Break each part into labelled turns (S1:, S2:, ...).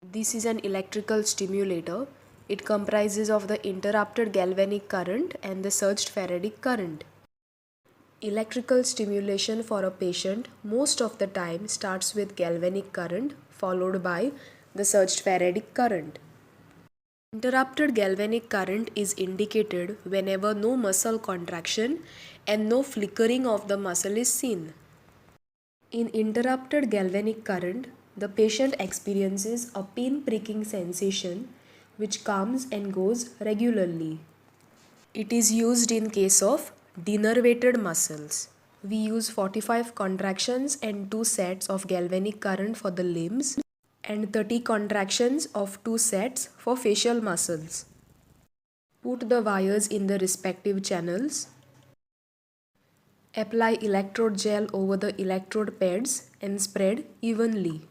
S1: This is an electrical stimulator. It comprises of the interrupted galvanic current and the surged Faradic current. Electrical stimulation for a patient most of the time starts with galvanic current followed by the surged Faradic current. Interrupted galvanic current is indicated whenever no muscle contraction and no flickering of the muscle is seen. In interrupted galvanic current, the patient experiences a pin pricking sensation which comes and goes regularly. It is used in case of denervated muscles. We use 45 contractions and 2 sets of galvanic current for the limbs and 30 contractions of 2 sets for facial muscles. Put the wires in the respective channels. Apply electrode gel over the electrode pads and spread evenly.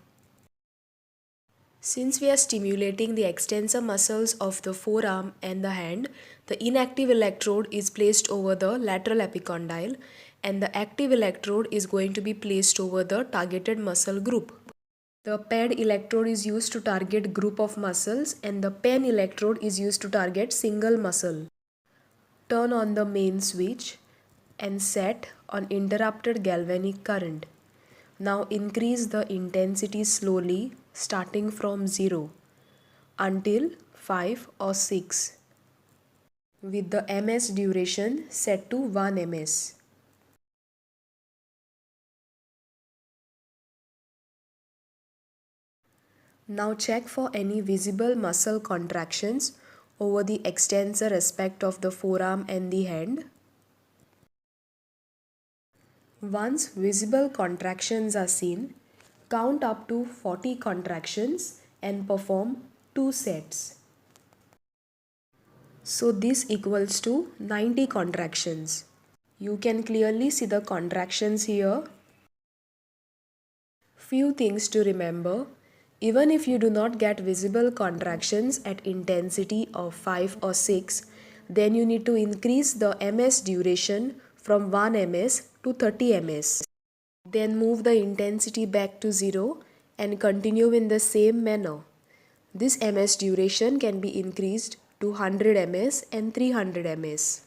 S1: Since we are stimulating the extensor muscles of the forearm and the hand, the inactive electrode is placed over the lateral epicondyle and the active electrode is going to be placed over the targeted muscle group. The pad electrode is used to target group of muscles and the pen electrode is used to target single muscle. Turn on the main switch and set on interrupted galvanic current. Now increase the intensity slowly starting from 0 until 5 or 6 with the ms duration set to 1 ms. Now check for any visible muscle contractions over the extensor aspect of the forearm and the hand. Once visible contractions are seen, count up to 40 contractions and perform 2 sets. So this equals to 90 contractions. You can clearly see the contractions here. Few things to remember. Even if you do not get visible contractions at intensity of 5 or 6, then you need to increase the ms duration from 1 ms to 30 ms. Then move the intensity back to 0 and continue in the same manner. This ms duration can be increased to 100 ms and 300 ms.